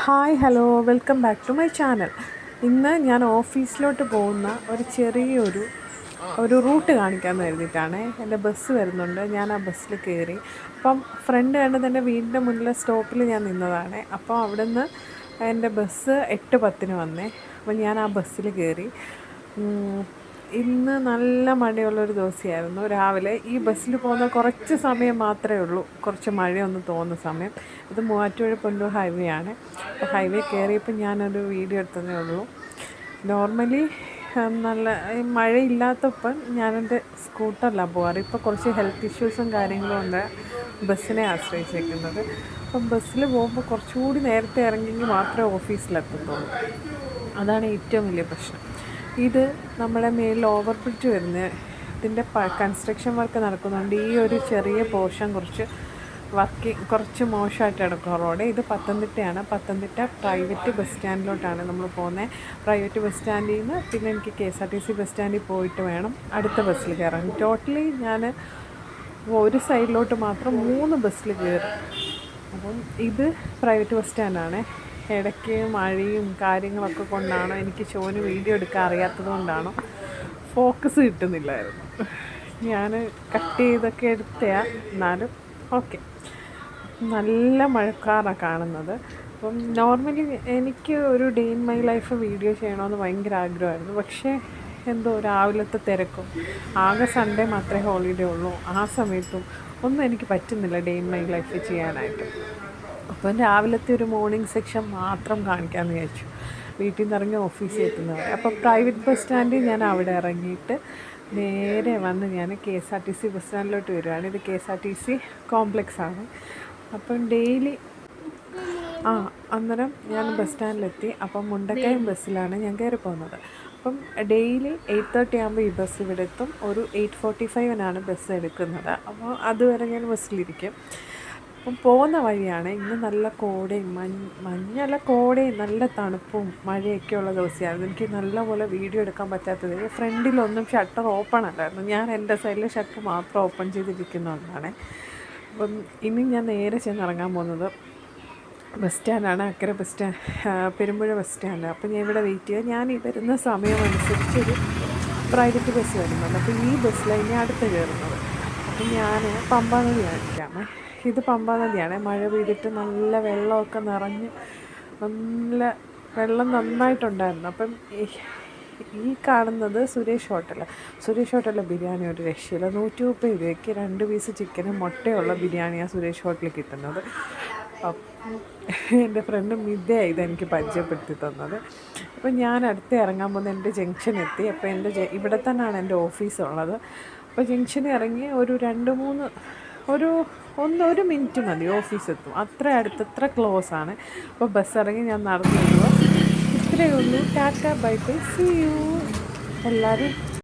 Hi hello welcome back to my channel. ഇന്ന് ഞാൻ ഓഫീസിലോട്ട് പോകുന്ന ഒരു റൂട്ട് കാണിക്കാമെന്ന് കരുതിയിട്ടാണ്. എൻ്റെ ബസ് വരുന്നുണ്ട്, ഞാൻ ആ ബസ്സിൽ കയറി. അപ്പം ഫ്രണ്ട് കണ്ടത് എൻ്റെ വീടിൻ്റെ മുന്നിലെ സ്റ്റോപ്പിൽ ഞാൻ നിന്നതാണ്. അപ്പോൾ അവിടെ നിന്ന് എൻ്റെ ബസ് 8:10 വന്നേ. അപ്പോൾ ഞാൻ ആ ബസ്സിൽ കയറി. ഇന്ന് നല്ല മഴയുള്ളൊരു ദിവസമായിരുന്നു. രാവിലെ ഈ ബസ്സിൽ പോകുന്ന കുറച്ച് സമയം മാത്രമേ ഉള്ളൂ കുറച്ച് മഴയൊന്ന് തോന്നുന്ന സമയം. ഇത് മൂവാറ്റുപുഴ പുനലൂർ ഹൈവേ ആണ്. അപ്പോൾ ഹൈവേ കയറിയപ്പോൾ ഞാനൊരു വീഡിയോ എടുത്തതേ ഉള്ളൂ. നോർമലി നല്ല മഴയില്ലാത്തപ്പം ഞാനെൻ്റെ സ്കൂട്ടറിലാണ് പോകാറ്. ഇപ്പോൾ കുറച്ച് ഹെൽത്ത് ഇഷ്യൂസും കാര്യങ്ങളും ഉണ്ട് ബസ്സിനെ ആശ്രയിച്ചേക്കുന്നത്. അപ്പം ബസ്സിൽ പോകുമ്പോൾ കുറച്ചുകൂടി നേരത്തെ ഇറങ്ങിയെങ്കിൽ മാത്രമേ ഓഫീസിലെത്തത്തുള്ളൂ. അതാണ് ഏറ്റവും വലിയ പ്രശ്നം. ഇത് നമ്മുടെ മേലിൽ ഓവർ ബ്രിഡ്ജ് വരുന്ന ഇതിൻ്റെ കൺസ്ട്രക്ഷൻ വർക്ക് നടക്കുന്നുണ്ട്. ഈ ഒരു ചെറിയ പോർഷൻ കുറച്ച് മോശമായിട്ട് കിടക്കും റോഡ്. ഇത് പത്തനംതിട്ടയാണ്. പത്തനംതിട്ട പ്രൈവറ്റ് ബസ് സ്റ്റാൻഡിലോട്ടാണ് നമ്മൾ പോകുന്നത്. പ്രൈവറ്റ് ബസ് സ്റ്റാൻഡിൽ നിന്ന് പിന്നെ എനിക്ക് KSRTC ബസ് സ്റ്റാൻഡിൽ പോയിട്ട് വേണം അടുത്ത ബസ്സിൽ കയറാൻ. ടോട്ടലി ഞാൻ ഒരു സൈഡിലോട്ട് മാത്രം 3 ബസ്സിൽ കയറി. അപ്പം ഇത് പ്രൈവറ്റ് ബസ് സ്റ്റാൻഡാണ്. ഇടയ്ക്ക് മഴയും കാര്യങ്ങളൊക്കെ കൊണ്ടാണോ എനിക്ക് ഷോന് വീഡിയോ എടുക്കാൻ അറിയാത്തത് കൊണ്ടാണോ ഫോക്കസ് കിട്ടുന്നില്ലായിരുന്നു. ഞാൻ കട്ട് ചെയ്തൊക്കെ എടുത്തതാണ്, എന്നാലും ഓക്കെ. നല്ല മഴക്കാറാണ് കാണുന്നത്. അപ്പം നോർമലി എനിക്ക് ഒരു day in my life video ചെയ്യണമെന്ന് ഭയങ്കര ആഗ്രഹമായിരുന്നു. പക്ഷേ എന്തോ രാവിലത്തെ തിരക്കും, ആകെ സൺഡേ മാത്രമേ ഹോളിഡേ ഉള്ളൂ, ആ സമയത്തും ഒന്നും എനിക്ക് പറ്റുന്നില്ല ഡേ ഇൻ മൈ ലൈഫ് ചെയ്യാനായിട്ട്. അപ്പം രാവിലത്തെ ഒരു മോർണിംഗ് സെക്ഷൻ മാത്രം കാണിക്കാമെന്ന് വിചാരിച്ചു, വീട്ടിൽ നിന്ന് ഇറങ്ങി ഓഫീസിൽ എത്തുന്നവരെ. അപ്പോൾ പ്രൈവറ്റ് ബസ് സ്റ്റാൻഡിൽ ഞാൻ അവിടെ ഇറങ്ങിയിട്ട് നേരെ വന്ന് ഞാൻ KSRTC ബസ് സ്റ്റാൻഡിലോട്ട് വരുവാണ്. ഇത് KSRTC കോംപ്ലക്സ് ആണ്. അപ്പം ഡെയിലി അന്നേരം ഞാൻ ബസ് സ്റ്റാൻഡിലെത്തി. അപ്പം മുണ്ടക്കയം ബസ്സിലാണ് ഞാൻ കയറി പോകുന്നത്. അപ്പം ഡെയിലി 8:30 ആകുമ്പോൾ ഈ ബസ് ഇവിടെ എത്തും. ഒരു 8:45 ബസ് എടുക്കുന്നത്. അപ്പോൾ അതുവരെ ഞാൻ ബസ്സിലിരിക്കും. അപ്പം പോകുന്ന വഴിയാണ്. ഇന്ന് നല്ല കോടയും മഞ്ഞല്ല കോടയും നല്ല തണുപ്പും മഴയൊക്കെ ഉള്ള ദിവസമായിരുന്നു. എനിക്ക് നല്ലപോലെ വീഡിയോ എടുക്കാൻ പറ്റാത്തത് ഫ്രണ്ടിലൊന്നും ഷട്ടർ ഓപ്പൺ അല്ലായിരുന്നു. ഞാൻ എൻ്റെ സൈഡിൽ ഷട്ടർ മാത്രം ഓപ്പൺ ചെയ്തിരിക്കുന്നതുകൊണ്ടാണ്. അപ്പം ഇനി ഞാൻ നേരെ ചെന്നിറങ്ങാൻ പോകുന്നത് ബസ് സ്റ്റാൻഡാണ്, അക്കരെ bus stand, Perumpuzha bus stand. അപ്പം ഞാൻ ഇവിടെ വെയിറ്റ് ചെയ്യുക. ഞാൻ ഈ വരുന്ന സമയമനുസരിച്ചൊരു പ്രൈവറ്റ് ബസ് വരുന്നുണ്ട്. അപ്പോൾ ഈ ബസ്സിലാണ് ഇനി അടുത്ത് കയറുന്നത്. അപ്പം ഞാൻ പമ്പാ നദി കാണിക്കാമേ. ഇത് പമ്പാ നദിയാണ്. മഴ പെയ്തിട്ട് നല്ല വെള്ളമൊക്കെ നിറഞ്ഞ് നല്ല വെള്ളം നന്നായിട്ടുണ്ടായിരുന്നു. അപ്പം ഈ കാണുന്നത് സുരേഷ് ഹോട്ടലിലെ ബിരിയാണി ഒരു രക്ഷയില്ല. 130 രൂപയ്ക്ക് 2 പീസ് ചിക്കനും മുട്ടയുള്ള ബിരിയാണിയാണ് സുരേഷ് ഹോട്ടലിൽ കിട്ടുന്നത്. അപ്പം എൻ്റെ ഫ്രണ്ട് മിതയാണ് ഇതെനിക്ക് പരിചയപ്പെടുത്തി തന്നത്. അപ്പം ഞാൻ അടുത്ത് ഇറങ്ങാൻ പോകുന്ന എൻ്റെ ജംഗ്ഷൻ എത്തി. അപ്പോൾ ഇവിടെ തന്നെയാണ് എൻ്റെ ഓഫീസുള്ളത്. അപ്പോൾ ജംഗ്ഷനിൽ ഇറങ്ങി ഒരു 1 മിനിറ്റ് മതി ഓഫീസെത്തും. അത്ര അടുത്ത്, അത്ര ക്ലോസ് ആണ്. അപ്പോൾ ബസ് ഇറങ്ങി ഞാൻ നടന്നു വരുമ്പോൾ ഇത്രയേ ഉള്ളൂ. Tata bye bye, see you എല്ലാവരും.